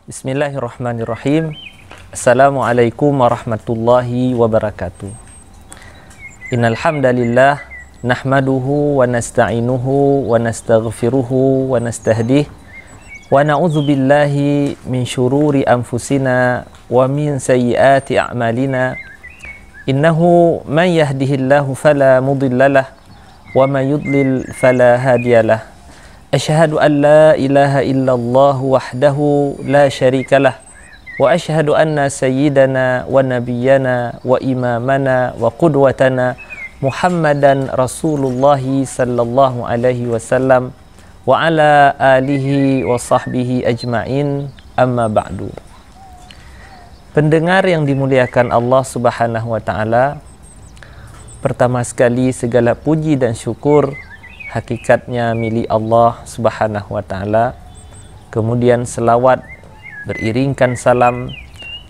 Bismillahirrahmanirrahim. Assalamualaikum warahmatullahi wabarakatuh. Innal hamdalillah nahmaduhu wa nasta'inuhu wa nastaghfiruhu wa nastahdih wa na'udzu billahi min syururi anfusina wa min sayyiati a'malina. Innahu man yahdihillahu fala mudhillalah wa man yudlil fala hadiyalah. Asyhadu an la ilaha illallah wahdahu la syarikalah wa asyhadu anna sayyidana wa nabiyyana wa imamana wa qudwatana Muhammadan Rasulullah sallallahu alaihi wasallam wa ala alihi wa sahbihi ajma'in, amma ba'du. Pendengar yang dimuliakan Allah Subhanahu wa taala, pertama sekali segala puji dan syukur hakikatnya milik Allah Subhanahu wa taala. Kemudian selawat beriringkan salam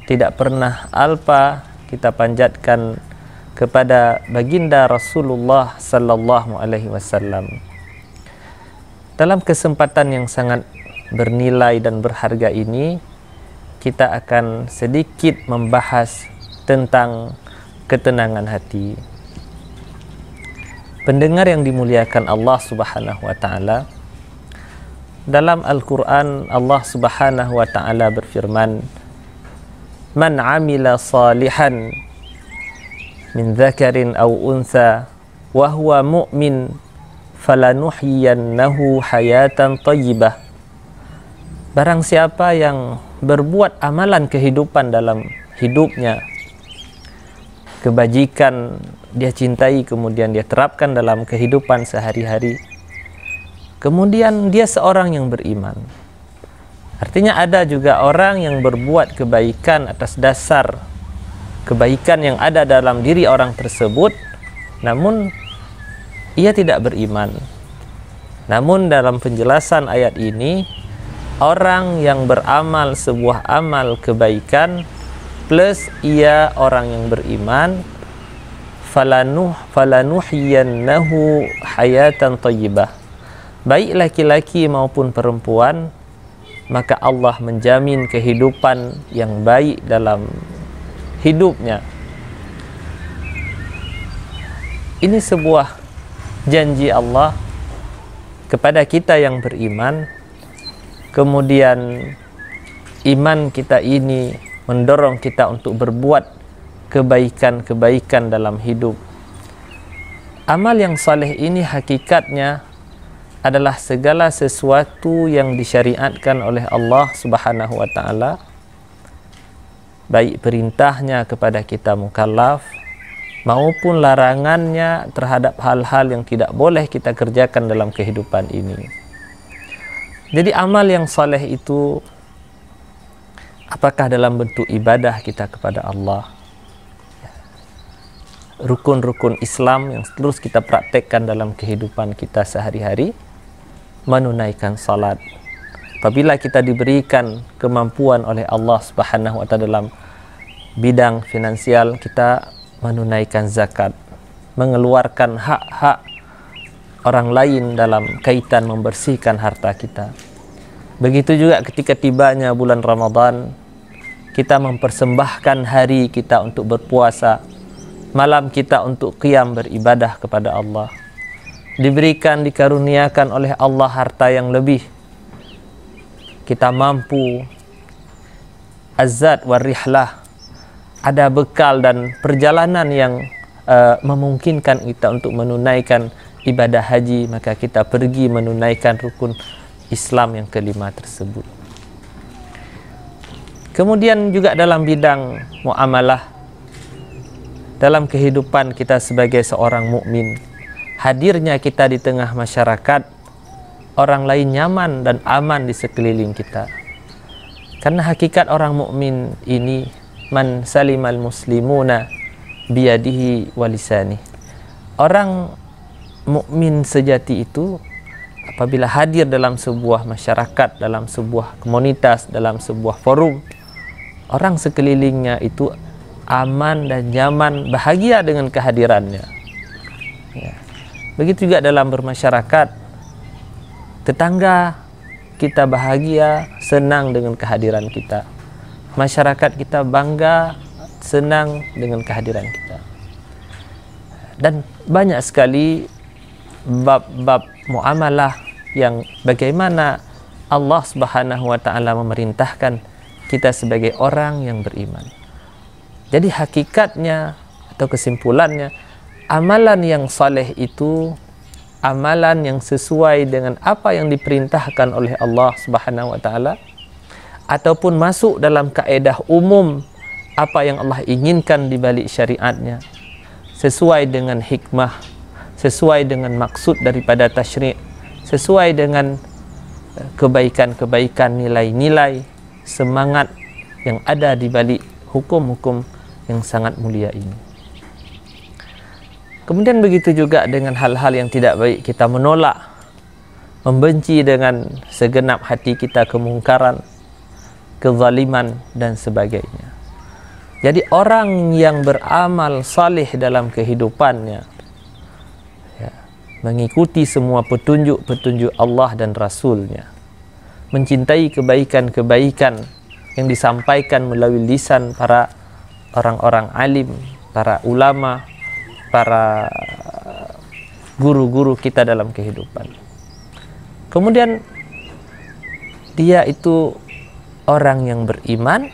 tidak pernah alpa kita panjatkan kepada baginda Rasulullah sallallahu alaihi wasallam. Dalam kesempatan yang sangat bernilai dan berharga ini, kita akan sedikit membahas tentang ketenangan hati. Pendengar yang dimuliakan Allah Subhanahu wa taala, dalam Al-Qur'an Allah Subhanahu wa taala berfirman, "Man 'amila salihan min dzakarin aw untha wa huwa mu'min falanuhyiyannahu hayatan thayyibah." Barang siapa yang berbuat amalan kehidupan dalam hidupnya, kebajikan dia cintai, kemudian dia terapkan dalam kehidupan sehari-hari, kemudian dia seorang yang beriman. Artinya ada juga orang yang berbuat kebaikan atas dasar kebaikan yang ada dalam diri orang tersebut, namun ia tidak beriman. Namun dalam penjelasan ayat ini, orang yang beramal sebuah amal kebaikan plus ia orang yang beriman, falanuhyiyannahu hayatan thayyibah, baik laki-laki maupun perempuan, maka Allah menjamin kehidupan yang baik dalam hidupnya. Ini sebuah janji Allah kepada kita yang beriman. Kemudian iman kita ini mendorong kita untuk berbuat kebaikan-kebaikan dalam hidup. Amal yang saleh ini hakikatnya adalah segala sesuatu yang disyariatkan oleh Allah Subhanahu wa taala, baik perintahnya kepada kita mukallaf maupun larangannya terhadap hal-hal yang tidak boleh kita kerjakan dalam kehidupan ini. Jadi amal yang saleh itu apakah dalam bentuk ibadah kita kepada Allah, rukun-rukun Islam yang terus kita praktekkan dalam kehidupan kita sehari-hari, menunaikan salat. Apabila kita diberikan kemampuan oleh Allah Subhanahu wa taala dalam bidang finansial, kita menunaikan zakat, mengeluarkan hak-hak orang lain dalam kaitan membersihkan harta kita. Begitu juga ketika tibanya bulan Ramadan, kita mempersembahkan hari kita untuk berpuasa, malam kita untuk qiyam beribadah kepada Allah. Diberikan, dikaruniakan oleh Allah harta yang lebih, kita mampu azad warihlah, ada bekal dan perjalanan yang memungkinkan kita untuk menunaikan ibadah haji, maka kita pergi menunaikan rukun Islam yang kelima tersebut. Kemudian juga dalam bidang muamalah, dalam kehidupan kita sebagai seorang mukmin, hadirnya kita di tengah masyarakat, orang lain nyaman dan aman di sekeliling kita. Karena hakikat orang mukmin ini, man salimal muslimuna biyadihi walisani. Orang mukmin sejati itu apabila hadir dalam sebuah masyarakat, dalam sebuah komunitas, dalam sebuah forum, orang sekelilingnya itu aman dan nyaman, bahagia dengan kehadirannya. Ya. Begitu juga dalam bermasyarakat, tetangga kita bahagia, senang dengan kehadiran kita. Masyarakat kita bangga, senang dengan kehadiran kita. Dan banyak sekali bab-bab muamalah yang bagaimana Allah Subhanahu wa taala memerintahkan kita sebagai orang yang beriman. Jadi hakikatnya atau kesimpulannya, amalan yang saleh itu amalan yang sesuai dengan apa yang diperintahkan oleh Allah Subhanahu wa taala, ataupun masuk dalam kaedah umum apa yang Allah inginkan di balik syariatnya, sesuai dengan hikmah, sesuai dengan maksud daripada tasyri', sesuai dengan kebaikan-kebaikan, nilai-nilai, semangat yang ada di balik hukum-hukum yang sangat mulia ini. Kemudian begitu juga dengan hal-hal yang tidak baik, kita menolak, membenci dengan segenap hati kita kemungkaran, kezaliman dan sebagainya. Jadi orang yang beramal saleh dalam kehidupannya, ya, mengikuti semua petunjuk-petunjuk Allah dan Rasulnya, mencintai kebaikan-kebaikan yang disampaikan melalui lisan para orang-orang alim, para ulama, para guru-guru kita dalam kehidupan. Kemudian dia itu orang yang beriman,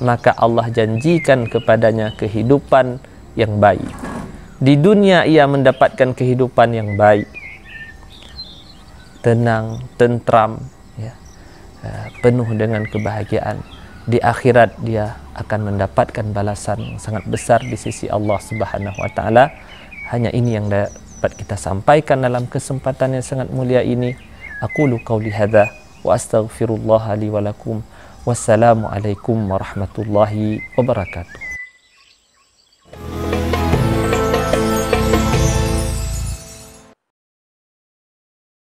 maka Allah janjikan kepadanya kehidupan yang baik. Di dunia ia mendapatkan kehidupan yang baik, tenang, tentram, ya, penuh dengan kebahagiaan. Di akhirat dia akan mendapatkan balasan yang sangat besar di sisi Allah Subhanahu wa taala. Hanya ini yang dapat kita sampaikan dalam kesempatan yang sangat mulia ini. Aqulu qauli hadza wa astaghfirullah li wa lakum. Wassalamualaikum warahmatullahi wabarakatuh.